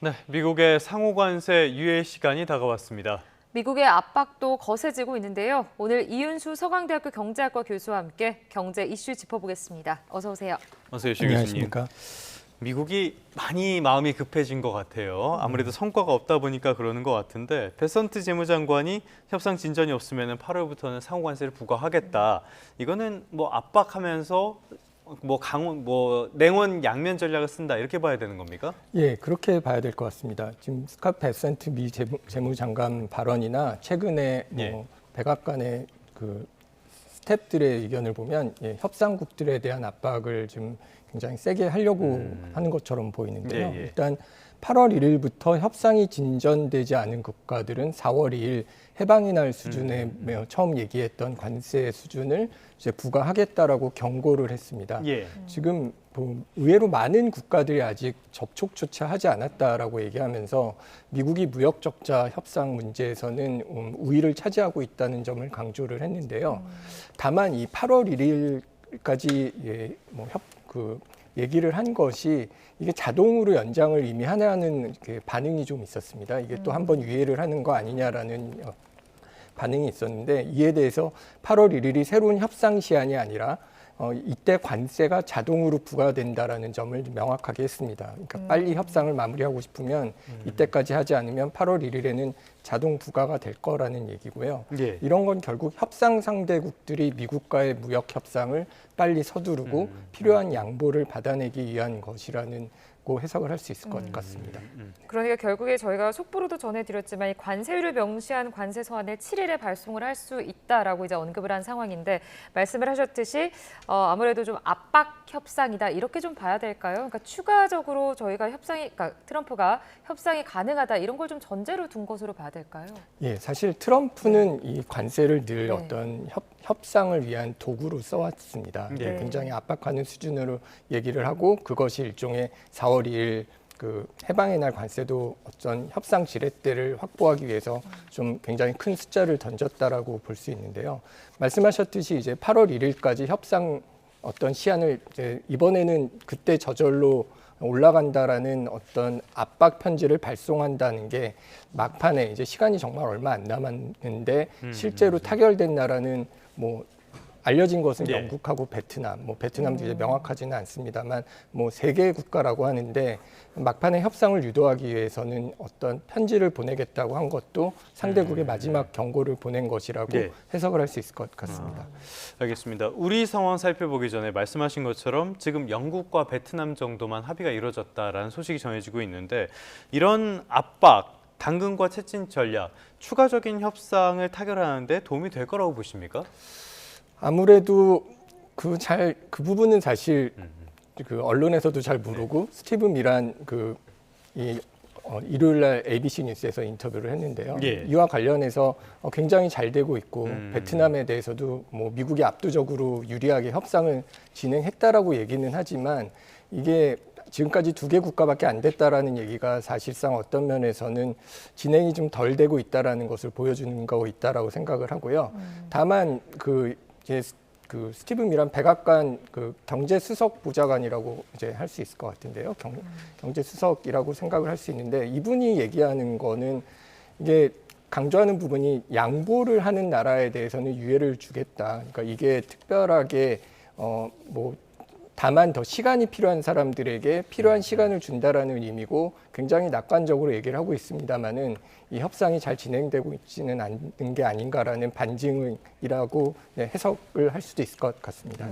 네, 미국의 상호관세 유예 시간이 다가왔습니다. 미국의 압박도 거세지고 있는데요. 오늘 이윤수 서강대학교 경제학과 교수와 함께 경제 이슈 짚어보겠습니다. 어서 오세요. 어서 오십시오, 교수님. 안녕하십니까. 미국이 많이 마음이 급해진 것 같아요. 아무래도 성과가 없다 보니까 그러는 것 같은데 베선트 재무장관이 협상 진전이 없으면 8월부터는 상호관세를 부과하겠다. 이거는 뭐 압박하면서 냉원 양면 전략을 쓴다 이렇게 봐야 되는 겁니까? 예, 그렇게 봐야 될 것 같습니다. 지금 스캇 베센트 미 재무장관 발언이나 최근에 예. 백악관의 그 스태프들의 의견을 보면 협상국들에 대한 압박을 좀 굉장히 세게 하려고 하는 것처럼 보이는데요. 예. 일단 8월 1일부터 협상이 진전되지 않은 국가들은 4월 2일 해방의 날 수준의 처음 얘기했던 관세 수준을 이제 부과하겠다라고 경고를 했습니다. 예. 지금 의외로 많은 국가들이 아직 접촉조차 하지 않았다라고 얘기하면서 미국이 무역 적자 협상 문제에서는 우위를 차지하고 있다는 점을 강조를 했는데요. 다만 이 8월 1일까지 얘기를 한 것이 이게 자동으로 연장을 이미 하냐는 반응이 좀 있었습니다. 이게 또 한 번 유예를 하는 거 아니냐라는 반응이 있었는데 이에 대해서 8월 1일이 새로운 협상 시한이 아니라 이때 관세가 자동으로 부과된다라는 점을 명확하게 했습니다. 그러니까 빨리 협상을 마무리하고 싶으면 이때까지 하지 않으면 8월 1일에는 자동 부과가 될 거라는 얘기고요. 예. 이런 건 결국 협상 상대국들이 미국과의 무역 협상을 빨리 서두르고 필요한 양보를 받아내기 위한 것이라는 고 해석을 할 수 있을 것 같습니다. 그러니까 결국에 저희가 속보로도 전해드렸지만 이 관세율을 명시한 관세 서한을 7일에 발송을 할 수 있다라고 이제 언급을 한 상황인데 말씀을 하셨듯이 아무래도 좀 압박 협상이다 이렇게 좀 봐야 될까요? 그러니까 추가적으로 저희가 그러니까 트럼프가 협상이 가능하다 이런 걸 좀 전제로 둔 것으로 봐야 될까요? 예, 사실 트럼프는 이 관세를 늘 어떤 협상을 위한 도구로 써왔습니다. 네. 굉장히 압박하는 수준으로 얘기를 하고 그것이 일종의 4월 2일 그 해방의 날 관세도 어떤 협상 지렛대를 확보하기 위해서 좀 굉장히 큰 숫자를 던졌다라고 볼 수 있는데요. 말씀하셨듯이 이제 8월 1일까지 협상 어떤 시한을 이번에는 그때 저절로 올라간다라는 어떤 압박 편지를 발송한다는 게 막판에 이제 시간이 정말 얼마 안 남았는데 실제로 타결된 나라는 알려진 것은 영국하고 베트남, 베트남도 이제 명확하지는 않습니다만 3개의 국가라고 하는데 막판에 협상을 유도하기 위해서는 어떤 편지를 보내겠다고 한 것도 상대국의 마지막 경고를 보낸 것이라고 해석을 할 수 있을 것 같습니다. 알겠습니다. 우리 상황 살펴보기 전에 말씀하신 것처럼 지금 영국과 베트남 정도만 합의가 이루어졌다라는 소식이 전해지고 있는데 이런 압박, 당근과 채찍 전략, 추가적인 협상을 타결하는 데 도움이 될 거라고 보십니까? 아무래도 그 부분은 사실 그 언론에서도 잘 모르고 스티브 미란 일요일 날 ABC 뉴스에서 인터뷰를 했는데요. 이와 관련해서 굉장히 잘 되고 있고 베트남에 대해서도 미국이 압도적으로 유리하게 협상을 진행했다라고 얘기는 하지만 이게 지금까지 2개 국가밖에 안 됐다라는 얘기가 사실상 어떤 면에서는 진행이 좀 덜 되고 있다라는 것을 보여주는 거 있다라고 생각을 하고요. 다만 그 스티브 미란 백악관 경제 수석 보좌관이라고 이제 할 수 있을 것 같은데요. 경제 수석이라고 생각을 할 수 있는데 이분이 얘기하는 거는 이게 강조하는 부분이 양보를 하는 나라에 대해서는 유예를 주겠다. 그러니까 이게 특별하게 다만 더 시간이 필요한 사람들에게 필요한 시간을 준다라는 의미고 굉장히 낙관적으로 얘기를 하고 있습니다만은 이 협상이 잘 진행되고 있지는 않은 게 아닌가라는 반증이라고 해석을 할 수도 있을 것 같습니다.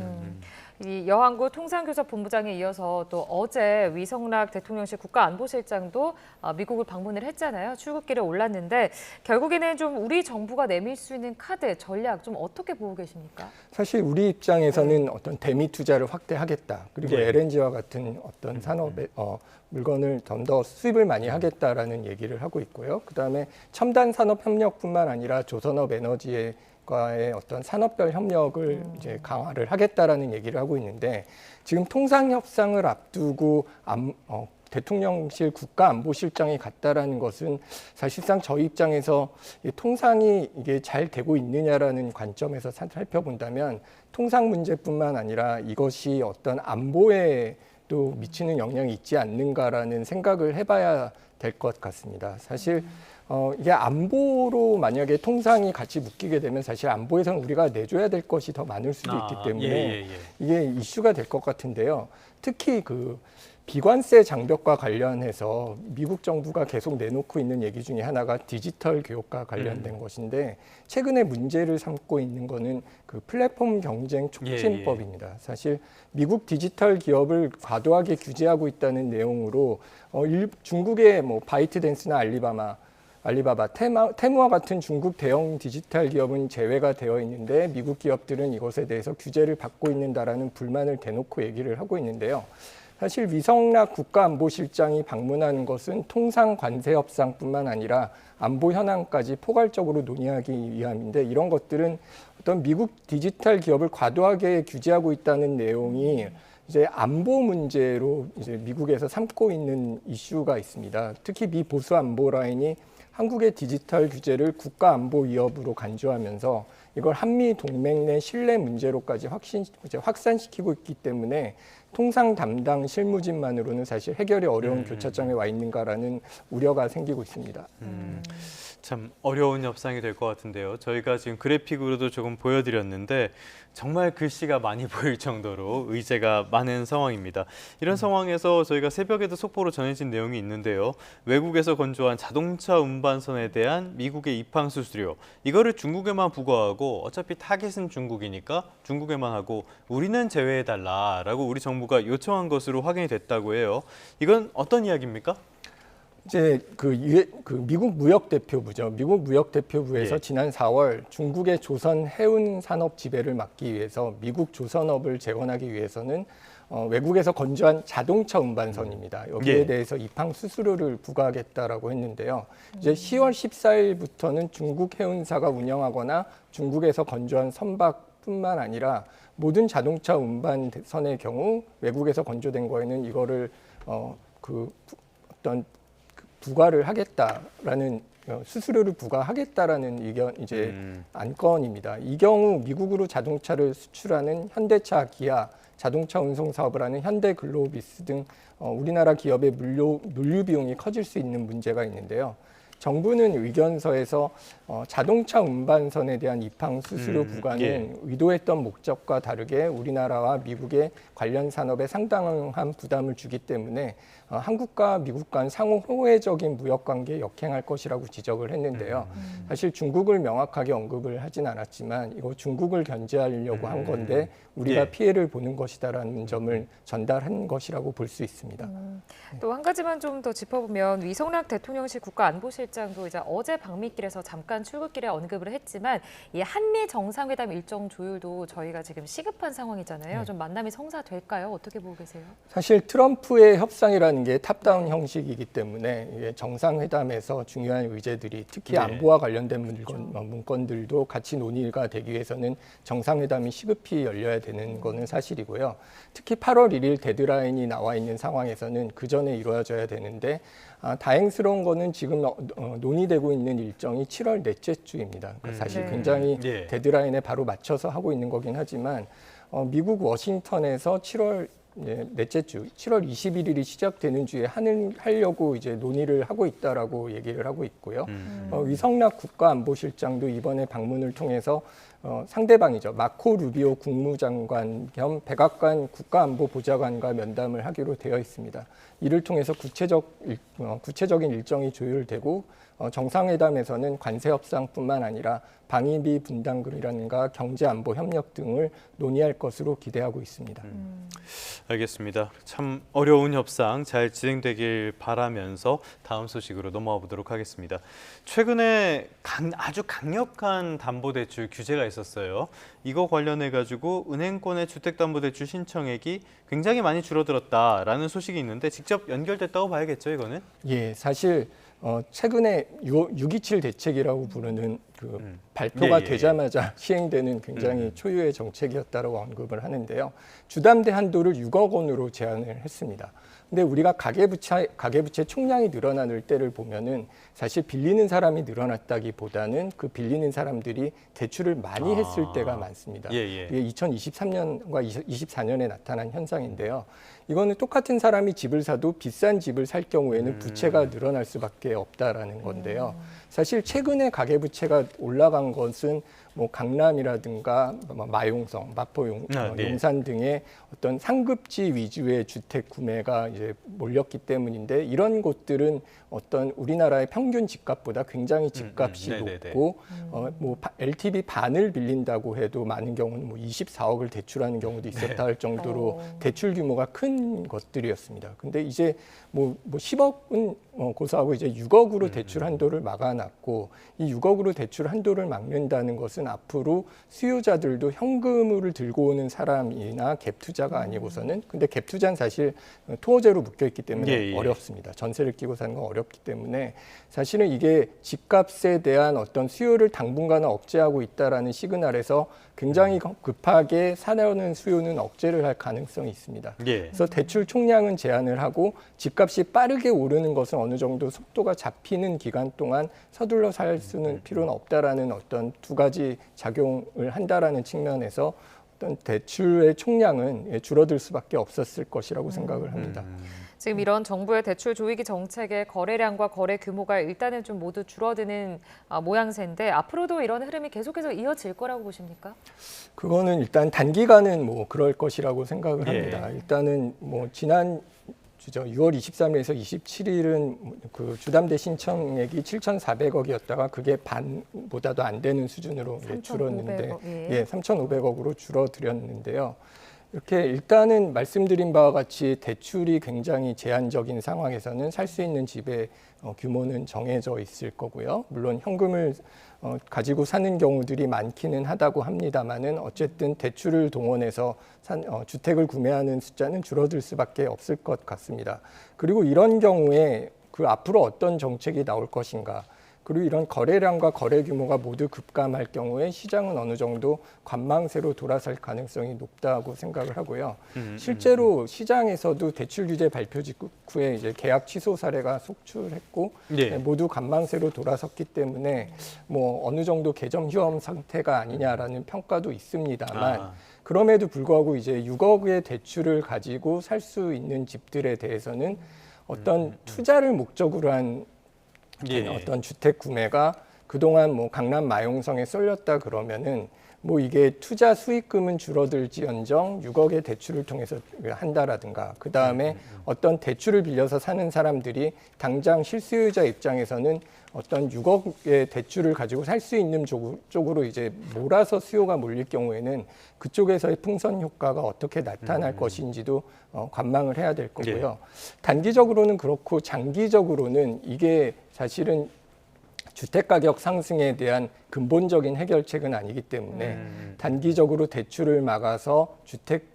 이 여항구 통상교섭본부장에 이어서 또 어제 위성락 대통령실 국가안보실장도 미국을 방문을 했잖아요. 출국길에 올랐는데 결국에는 좀 우리 정부가 내밀 수 있는 카드, 전략 좀 어떻게 보고 계십니까? 사실 우리 입장에서는 어떤 대미 투자를 확대하겠다. 그리고 LNG와 같은 어떤 산업의 물건을 좀 더 수입을 많이 하겠다라는 얘기를 하고 있고요. 그다음에 첨단 산업 협력뿐만 아니라 조선업 에너지과의 어떤 산업별 협력을 이제 강화를 하겠다라는 얘기를 하고 있는데 지금 통상 협상을 앞두고 대통령실 국가안보실장이 갔다라는 것은 사실상 저희 입장에서 통상이 이게 잘 되고 있느냐라는 관점에서 살펴본다면 통상 문제뿐만 아니라 이것이 어떤 안보에 또 미치는 영향이 있지 않는가라는 생각을 해봐야 될 것 같습니다. 사실 이게 안보로 만약에 통상이 같이 묶이게 되면 사실 안보에서는 우리가 내줘야 될 것이 더 많을 수도 있기 때문에 이게 이슈가 될 것 같은데요. 특히 그 비관세 장벽과 관련해서 미국 정부가 계속 내놓고 있는 얘기 중에 하나가 디지털 교육과 관련된 것인데 최근에 문제를 삼고 있는 거는 그 플랫폼 경쟁 촉진법입니다. 사실 미국 디지털 기업을 과도하게 규제하고 있다는 내용으로 중국의 뭐 바이트댄스나 알리바바, 테무와 같은 중국 대형 디지털 기업은 제외가 되어 있는데 미국 기업들은 이것에 대해서 규제를 받고 있는다라는 불만을 대놓고 얘기를 하고 있는데요. 사실 위성락 국가안보실장이 방문하는 것은 통상 관세 협상뿐만 아니라 안보 현안까지 포괄적으로 논의하기 위함인데 이런 것들은 어떤 미국 디지털 기업을 과도하게 규제하고 있다는 내용이 이제 안보 문제로 이제 미국에서 삼고 있는 이슈가 있습니다. 특히 미 보수 안보 라인이 한국의 디지털 규제를 국가 안보 위협으로 간주하면서 이걸 한미 동맹 내 신뢰 문제로까지 확산시키고 있기 때문에 통상 담당 실무진만으로는 사실 해결이 어려운 교차점에 와 있는가라는 우려가 생기고 있습니다. 참 어려운 협상이 될 것 같은데요. 저희가 지금 그래픽으로도 조금 보여드렸는데 정말 글씨가 많이 보일 정도로 의제가 많은 상황입니다. 이런 상황에서 저희가 새벽에도 속보로 전해진 내용이 있는데요. 외국에서 건조한 자동차 운반선에 대한 미국의 입항 수수료, 이거를 중국에만 부과하고 어차피 타겟은 중국이니까 중국에만 하고 우리는 제외해달라라고 우리 정부가 요청한 것으로 확인이 됐다고 해요. 이건 어떤 이야기입니까? 이제 미국 무역대표부죠. 미국 무역대표부에서 지난 4월 중국의 조선 해운 산업 지배를 막기 위해서 미국 조선업을 재건하기 위해서는 외국에서 건조한 자동차 운반선입니다. 여기에 대해서 입항 수수료를 부과하겠다라고 했는데요. 이제 10월 14일부터는 중국 해운사가 운영하거나 중국에서 건조한 선박뿐만 아니라 모든 자동차 운반선의 경우 외국에서 건조된 거에는 이거를 어떤 부과를 하겠다라는 수수료를 부과하겠다라는 의견 안건입니다. 이 경우 미국으로 자동차를 수출하는 현대차, 기아, 자동차 운송 사업을 하는 현대글로비스 등 우리나라 기업의 물류 비용이 커질 수 있는 문제가 있는데요. 정부는 의견서에서 자동차 운반선에 대한 입항 수수료 부과는 의도했던 목적과 다르게 우리나라와 미국의 관련 산업에 상당한 부담을 주기 때문에 한국과 미국 간 상호 호혜적인 무역 관계에 역행할 것이라고 지적을 했는데요. 사실 중국을 명확하게 언급을 하진 않았지만 이거 중국을 견제하려고 한 건데 우리가 피해를 보는 것이다라는 점을 전달한 것이라고 볼 수 있습니다. 또 한 가지만 좀 더 짚어보면 위성락 대통령실 국가안보실장도 이제 어제 방미길에서 잠깐 출국길에 언급을 했지만 이 한미 정상회담 일정 조율도 저희가 지금 시급한 상황이잖아요. 좀 만남이 성사될까요? 어떻게 보고 계세요? 사실 트럼프의 협상이라는 게 탑다운 형식이기 때문에 이게 정상회담에서 중요한 의제들이 특히 안보와 관련된 문건들도 같이 논의가 되기 위해서는 정상회담이 시급히 열려야 되는 거는 사실이고요. 특히 8월 1일 데드라인이 나와 있는 상황에서는 그 전에 이루어져야 되는데 다행스러운 거는 지금 논의되고 있는 일정이 7월 넷째 주입니다. 그러니까 사실 굉장히 데드라인에 바로 맞춰서 하고 있는 거긴 하지만 미국 워싱턴에서 7월 넷째 주, 7월 21일이 시작되는 주에 하려고 이제 논의를 하고 있다라고 얘기를 하고 있고요. 위성락 국가안보실장도 이번에 방문을 통해서 상대방이죠. 마코 루비오 국무장관 겸 백악관 국가안보보좌관과 면담을 하기로 되어 있습니다. 이를 통해서 구체적인 일정이 조율되고 정상회담에서는 관세 협상뿐만 아니라 방위비 분담금이라든가 경제안보 협력 등을 논의할 것으로 기대하고 있습니다. 알겠습니다. 참 어려운 협상 잘 진행되길 바라면서 다음 소식으로 넘어가 보도록 하겠습니다. 최근에 아주 강력한 담보대출 규제가 있었어요. 이거 관련해 가지고 은행권의 주택담보대출 신청액이 굉장히 많이 줄어들었다라는 소식이 있는데 직접 연결됐다고 봐야겠죠, 이거는? 예, 사실 최근에 6.27 대책이라고 부르는 발표가 되자마자 시행되는 굉장히 초유의 정책이었다고 언급을 하는데요. 주담대 한도를 6억 원으로 제한을 했습니다. 근데 우리가 가계부채 총량이 늘어나는 때를 보면은 사실 빌리는 사람이 늘어났다기보다는 그 빌리는 사람들이 대출을 많이 했을 때가 많습니다. 이게 2023년과 24년에 나타난 현상인데요. 이거는 똑같은 사람이 집을 사도 비싼 집을 살 경우에는 부채가 늘어날 수밖에 없다라는 건데요. 사실 최근에 가계부채가 올라간 것은 뭐 강남이라든가 마용성, 마포 네. 용산 등의 어떤 상급지 위주의 주택 구매가 이제 몰렸기 때문인데 이런 곳들은 어떤 우리나라의 평균 집값보다 굉장히 집값이 높고 뭐 LTV 반을 빌린다고 해도 많은 경우는 뭐 24억을 대출하는 경우도 있었다 할 정도로 대출 규모가 큰 것들이었습니다. 근데 이제 뭐 10억은 고사하고 이제 6억으로 대출 한도를 막아놨고 이 6억으로 대출 한도를 막는다는 것은 앞으로 수요자들도 현금을 들고 오는 사람이나 갭 투자가 아니고서는 근데 갭 투자는 사실 토어제로 묶여 있기 때문에 어렵습니다. 전세를 끼고 사는 건 어렵기 때문에 사실은 이게 집값에 대한 어떤 수요를 당분간은 억제하고 있다라는 시그널에서 굉장히 급하게 사려는 수요는 억제를 할 가능성이 있습니다. 그래서 대출 총량은 제한을 하고 집값이 빠르게 오르는 것은 어느 정도 속도가 잡히는 기간 동안 서둘러 살 수는 필요는 없다라는 어떤 두 가지 작용을 한다라는 측면에서 어떤 대출의 총량은 줄어들 수밖에 없었을 것이라고 생각을 합니다. 지금 이런 정부의 대출 조이기 정책의 거래량과 거래 규모가 일단은 좀 모두 줄어드는 모양새인데 앞으로도 이런 흐름이 계속해서 이어질 거라고 보십니까? 그거는 일단 단기간은 뭐 그럴 것이라고 생각을 합니다. 일단은 뭐 지난 6월 23일에서 27일은 그 주담대 신청액이 7,400억이었다가 그게 반보다도 안 되는 수준으로 줄었는데 3,500억으로 줄어들었는데요. 이렇게 일단은 말씀드린 바와 같이 대출이 굉장히 제한적인 상황에서는 살 수 있는 집의 규모는 정해져 있을 거고요. 물론 현금을 가지고 사는 경우들이 많기는 하다고 합니다만은 어쨌든 대출을 동원해서 주택을 구매하는 숫자는 줄어들 수밖에 없을 것 같습니다. 그리고 이런 경우에 그 앞으로 어떤 정책이 나올 것인가. 그리고 이런 거래량과 거래 규모가 모두 급감할 경우에 시장은 어느 정도 관망세로 돌아설 가능성이 높다고 생각을 하고요. 실제로 시장에서도 대출 규제 발표 직후에 이제 계약 취소 사례가 속출했고 모두 관망세로 돌아섰기 때문에 뭐 어느 정도 개점 휴업 상태가 아니냐라는 평가도 있습니다만 그럼에도 불구하고 이제 6억의 대출을 가지고 살 수 있는 집들에 대해서는 어떤 투자를 목적으로 한 어떤 주택 구매가 그동안 뭐 강남 마용성에 쏠렸다 그러면은 뭐 이게 투자 수익금은 줄어들지언정 6억의 대출을 통해서 한다라든가 그 다음에 어떤 대출을 빌려서 사는 사람들이 당장 실수요자 입장에서는 어떤 6억의 대출을 가지고 살 수 있는 쪽으로 이제 몰아서 수요가 몰릴 경우에는 그쪽에서의 풍선 효과가 어떻게 나타날 것인지도 관망을 해야 될 거고요. 단기적으로는 그렇고 장기적으로는 이게 사실은 주택가격 상승에 대한 근본적인 해결책은 아니기 때문에 단기적으로 대출을 막아서 주택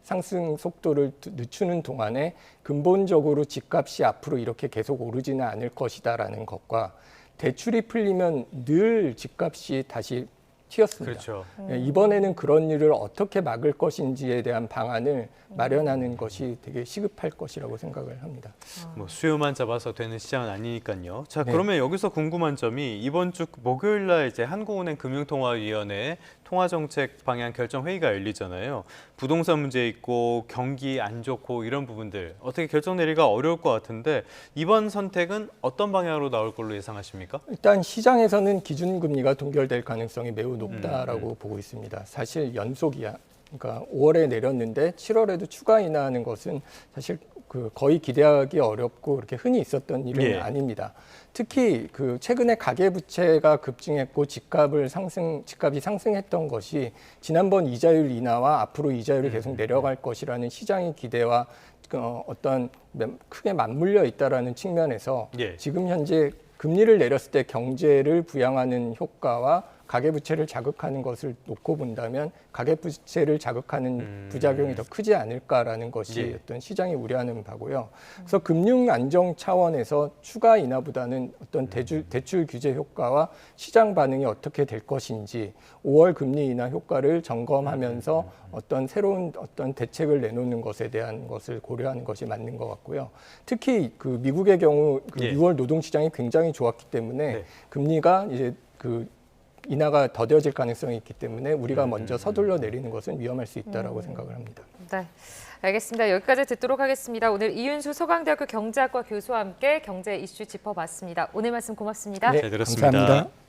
상승 속도를 늦추는 동안에 근본적으로 집값이 앞으로 이렇게 계속 오르지는 않을 것이다라는 것과 대출이 풀리면 늘 집값이 다시 튀었습니다. 그렇죠. 이번에는 그런 일을 어떻게 막을 것인지에 대한 방안을 마련하는 것이 되게 시급할 것이라고 생각을 합니다. 뭐 수요만 잡아서 되는 시장은 아니니까요. 자, 그러면 여기서 궁금한 점이 이번 주 목요일 날 이제 한국은행 금융통화위원회 통화정책 방향 결정 회의가 열리잖아요. 부동산 문제 있고 경기 안 좋고 이런 부분들 어떻게 결정 내리기가 어려울 것 같은데 이번 선택은 어떤 방향으로 나올 걸로 예상하십니까? 일단 시장에서는 기준금리가 동결될 가능성이 매우 높다라고 보고 있습니다. 사실 연속이야. 그러니까 5월에 내렸는데 7월에도 추가 인하하는 것은 사실 그 거의 기대하기 어렵고 그렇게 흔히 있었던 일은 아닙니다. 특히 그 최근에 가계부채가 급증했고 집값이 상승했던 것이 지난번 이자율 인하와 앞으로 이자율이 계속 내려갈 것이라는 시장의 기대와 어떤 크게 맞물려 있다라는 측면에서 지금 현재 금리를 내렸을 때 경제를 부양하는 효과와 가계부채를 자극하는 것을 놓고 본다면 가계부채를 자극하는 부작용이 더 크지 않을까라는 것이 어떤 시장이 우려하는 바고요. 그래서 금융 안정 차원에서 추가 인하보다는 어떤 대출 규제 효과와 시장 반응이 어떻게 될 것인지 5월 금리 인하 효과를 점검하면서 어떤 새로운 어떤 대책을 내놓는 것에 대한 것을 고려하는 것이 맞는 것 같고요. 특히 그 미국의 경우 그 6월 노동 시장이 굉장히 좋았기 때문에 금리가 이제 그 인하가 더뎌질 가능성이 있기 때문에 우리가 먼저 서둘러 내리는 것은 위험할 수 있다라고 생각을 합니다. 네. 알겠습니다. 여기까지 듣도록 하겠습니다. 오늘 이윤수 서강대학교 경제학과 교수와 함께 경제 이슈 짚어봤습니다. 오늘 말씀 고맙습니다. 네, 잘 들었습니다. 감사합니다.